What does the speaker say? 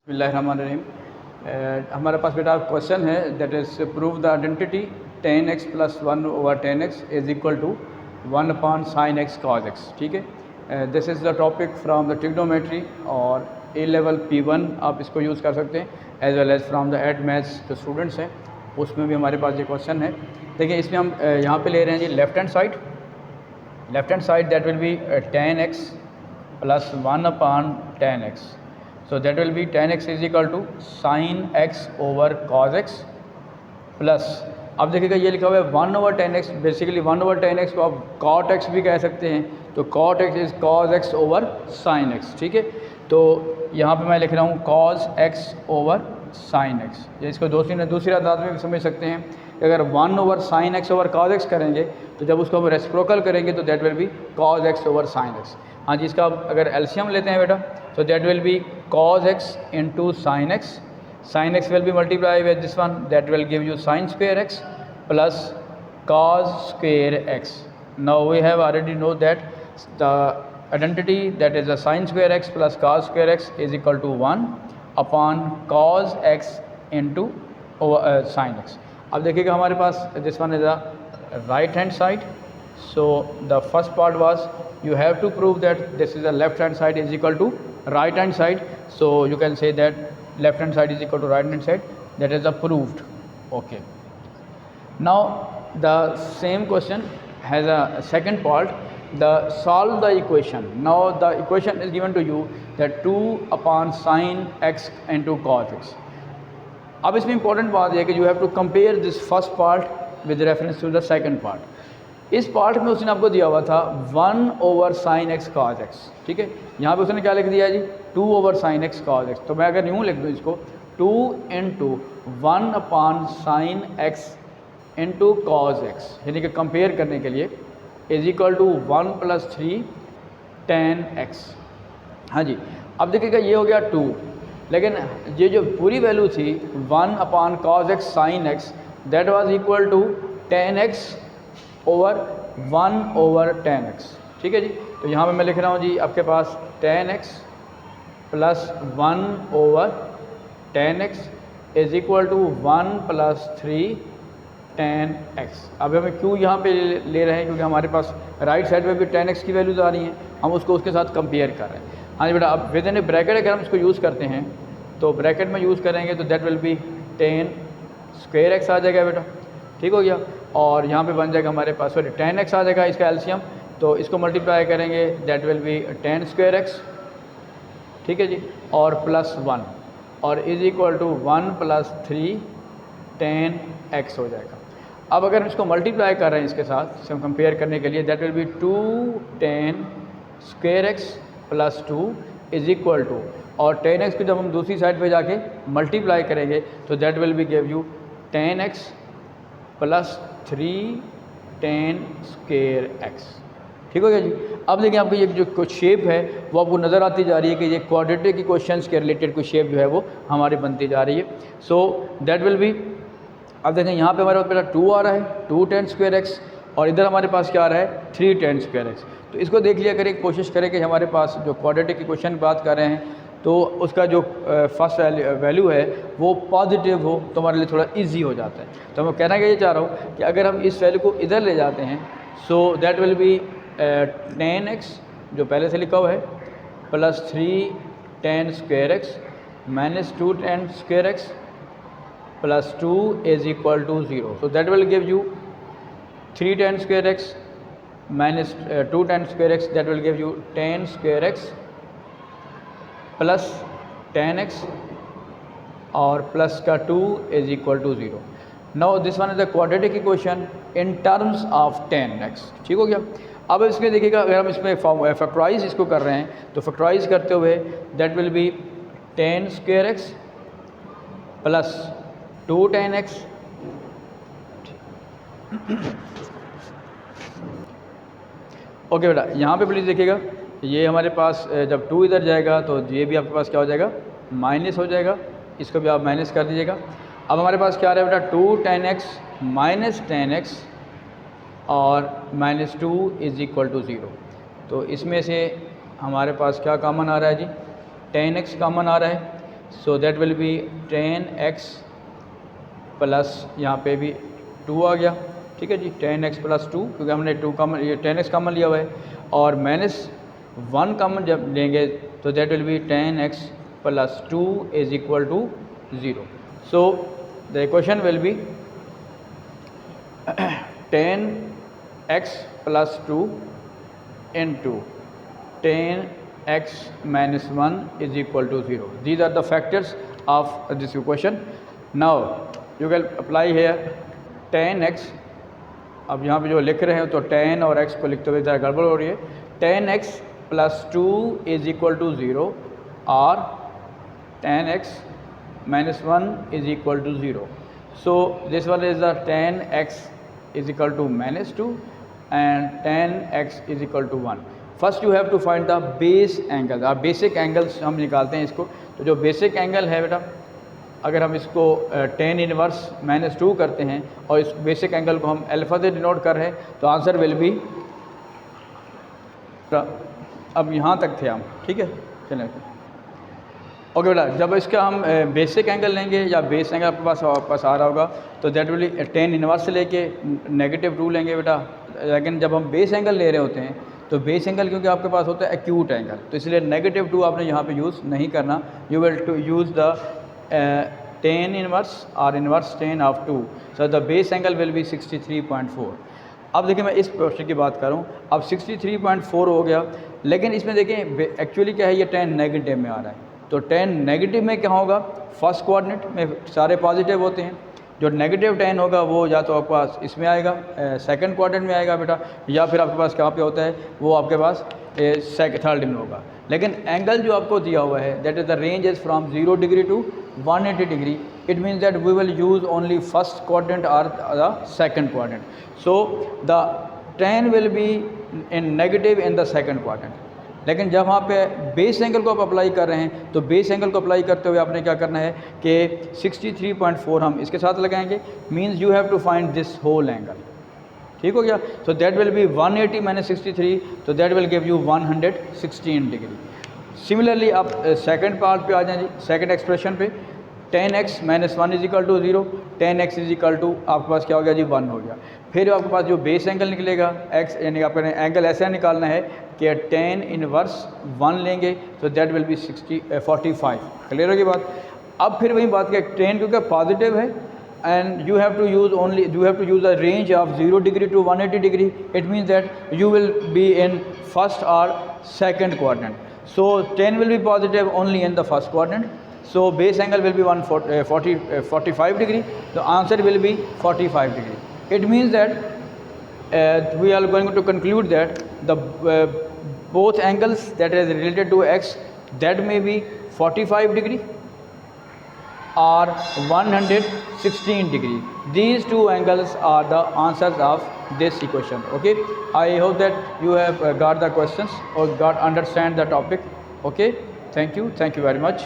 बिस्मिल्लाहिर्रहमानिर्रहीम। हमारे पास बेटा क्वेश्चन है that is prove the identity tan x plus 1/10x is equal to 1/sin x cos x। ठीक है, this is the topic from the trigonometry और A level P1 आप इसको यूज़ कर सकते हैं, as well as from the add maths जो students हैं उसमें भी हमारे पास ये क्वेश्चन है। देखिए इसमें हम यहाँ पे ले रहे हैं जी left hand side that will be tan x plus 1/10x। So that will be tan x is equal to sin x over cos x plus, अब देखिएगा ये लिखा हुआ है 1/10x। बेसिकली 1/10x को आप cot x भी कह सकते हैं, तो cot x is cos x over sin x। ठीक है, तो यहाँ पे मैं लिख रहा हूँ cos x over sin x। ये इसको दूसरी अंदाज में भी समझ सकते हैं कि अगर 1/sin x over cos x करेंगे तो जब उसको हम रेसिप्रोकल करेंगे तो that will B cos x over sin x। हाँ जी, इसका अगर एलसीएम लेते हैं बेटा तो that will B cos x into sin x। sin x will be multiplied with this one, that will give you sin square x plus cos square x। Now we have already know that the identity that is a sin square x plus cos square x is equal to 1 upon cos x into sin x। अब देखिएगा हमारे पास this one is a right hand side, so the first part was you have to prove that this is a left hand side is equal to right hand side, so you can say that left hand side is equal to right hand side, that is approved। Okay, now the same question has a second part, the solve the equation। now the equation is given to you that 2/sin x into cos x। अब इसमें important बात यह है कि you have to compare this first part with reference to the second part. इस part में उसने आपको दिया हुआ था 1/sin x cos x। ठीक है, यहाँ पे उसने क्या लिख दिया जी 2/sin x cos x। तो मैं अगर यूँ लिख दूँ इसको 2 into 1/sin x into cos x, यानी कि कंपेयर करने के लिए is equal to 1 + 3 tan x। हाँ जी, अब देखिएगा ये हो गया 2, लेकिन ये जो पूरी वैल्यू थी 1/cos x sin x that was equal to tan x over 1/tan x। ठीक है जी, तो यहाँ पे मैं लिख रहा हूँ जी आपके पास tan x plus 1/tan x is equal to 1 + 3 tan x। अब हमें क्यों यहाँ पे ले रहे हैं, क्योंकि हमारे पास राइट साइड में भी tan x की वैल्यूज आ रही हैं, हम उसको उसके साथ कंपेयर कर रहे हैं। हाँ जी बेटा, अब विद इन ए ब्रैकेट अगर हम इसको यूज़ करते हैं तो ब्रैकेट में यूज़ करेंगे तो that will be tan square x आ जाएगा बेटा। ठीक हो गया, और यहाँ पे बन जाएगा हमारे पास सॉरी tan x आ जाएगा इसका एलसीएम, तो इसको मल्टीप्लाई करेंगे that will be tan square x। ठीक है जी, और प्लस 1 और is equal to 1 + 3 tan x हो जाएगा। अब अगर हम इसको मल्टीप्लाई कर रहे हैं इसके साथ से हम कंपेयर करने के लिए that will be 2 tan square x plus 2 is equal to, और tan x को जब हम दूसरी साइड पे जाके मल्टीप्लाई करेंगे तो that will B give you tan x plus 3 tan square x। ठीक हो गया जी। अब देखिए आपको ये जो कुछ शेप है वो आपको नज़र आती जा रही है कि ये क्वाड्रेटिक इक्वेशंस के रिलेटेड कुछ शेप जो है वो हमारी बनती जा रही है। सो दैट विल बी, अब देखें यहाँ पे हमारे पास पहला 2 आ रहा है 2 tan square x, और इधर हमारे पास क्या आ रहा है 3 tan square x। तो इसको देख लिया करें, कोशिश करें कि हमारे पास जो क्वाड्रेटिक इक्वेशन की बात कर रहे हैं तो उसका जो फर्स्ट वैल्यू है वो पॉजिटिव हो तो हमारे लिए थोड़ा इजी हो जाता है। तो मैं कहना ये चाह रहा हूँ कि अगर हम इस वैल्यू को इधर ले जाते हैं so that will be tan x जो पहले से लिखा हुआ है plus 3 tan square x minus 2 tan square x plus 2 is equal to 0। So that will give you 3 tan square x minus 2 tan square x, that will give you tan square x plus tan x और plus का 2 is equal to 0। Now this one is the quadratic equation in terms of tan x। ठीक हो गया। अब इसमें देखिएगा अगर हम इसमें फैक्टराइज इसको कर रहे हैं तो फैक्टराइज करते हुए that will be tan square x plus 2 tan x okay बेटा, यहाँ पे प्लीज़ देखिएगा ये हमारे पास जब 2 इधर जाएगा तो ये भी आपके पास क्या हो जाएगा माइनस हो जाएगा, इसको भी आप माइनस कर दीजिएगा। अब हमारे पास क्या आ रहा है बेटा 2 tan x minus tan x और माइनस 2 इज इक्वल टू 0। तो इसमें से हमारे पास क्या कॉमन आ रहा है जी tan x कॉमन आ रहा है, सो that will be 10x plus यहाँ पे भी 2 आ गया, ठीक है जी, 10x प्लस 2, क्योंकि हमने 2 कॉमन, ये 10x कॉमन लिया हुआ है, और माइनस 1 कॉमन जब लेंगे तो that will be 10x plus 2 is equal to 0. So the equation will be 10x plus 2 into 10x minus 1 is equal to 0. These are the factors of this equation. Now you can apply here 10x. अब यहाँ पे जो लिख रहे हैं तो 10 और x को लिखते हुए ज़रा गड़बड़ हो रही है. 10x plus 2 is equal to 0 और 10x minus 1 is equal to 0. So this one is the 10x is equal to minus 2 and 10x is equal to 1. First you have to find the base angle. अब basic angles हम निकालते हैं इसको. तो जो basic angle है बेटा, अगर हम इसको 10 इनवर्स माइनस 2 करते हैं और इस बेसिक एंगल को हम अल्फा से डिनोट कर रहे हैं तो आंसर विल बी, अब यहाँ तक थे हम, ठीक है, चलें ओके बेटा. जब इसका हम बेसिक एंगल लेंगे या बेस एंगल आपके पास आ रहा होगा तो दैट विल 10 इनवर्स से लेके नेगेटिव 2 लेंगे बेटा. लेकिन जब हम बेस एंगल ले रहे होते हैं तो बेस एंगल क्योंकि आपके पास होता है एक्यूट एंगल, तो इसलिए नेगेटिव 2 आपने यहाँ पे यूज़ नहीं करना. You will to use the 10 inverse और inverse 10 of 2. So the base angle will be 63.4. अब देखिए मैं इस क्वेश्चन की बात करूँ, अब 63.4 हो गया, लेकिन इसमें देखें एक्चुअली क्या है, ये 10 नेगेटिव में आ रहा है. तो 10 नेगेटिव में क्या होगा, फर्स्ट कोऑर्डिनेट में सारे पॉजिटिव होते हैं. जो नेगेटिव 10 होगा वो या तो आपके पास इसमें आएगा, सेकंड क्वाड्रेंट में आएगा बेटा, या फिर आपके पास कहाँ पे होता है, वो आपके पास थर्ड में होगा. लेकिन एंगल जो आपको दिया हुआ है that is the range is from 0 degree to 180 degree. It means that we will use only first quadrant और the second quadrant. So the 10 will be in negative in the second quadrant. लेकिन जब वहाँ पे base angle को आप apply कर रहे हैं तो बेस एंगल को अप्लाई करते हुए आपने क्या करना है कि 63.4 हम इसके साथ लगाएंगे. Means you have to find this whole angle. ठीक हो गया. So that will be 180 minus 63, तो that will give you 116 degree. Similarly आप सेकंड पार्ट पे आ जाएं जी, सेकंड एक्सप्रेशन पे 10x minus 1 is equal to 0, 10x is equal to आपके पास क्या हो गया जी 1 हो गया. फिर आपके पास जो बेस एंगल निकलेगा x, यानी आपने एंगल ऐसा निकालना है कि 10 इनवर्स 1 लेंगे तो दैट विल बी 45. क्लियर होगी बात. अब फिर वही बात कि 10 क्योंकि पॉजिटिव है and you have to use a range of 0 degree to 180 degree. It means that you will be in first or second quadrant. So 10 will be positive only in the first quadrant. So base angle will be 45 degree. The answer will be 45 degree. It means that we are going to conclude that the both angles that is related to x, that may be 45 degree or 116 degree. These two angles are the answers of this equation. Okay, I hope that you have got the questions or understand the topic. Okay, thank you very much.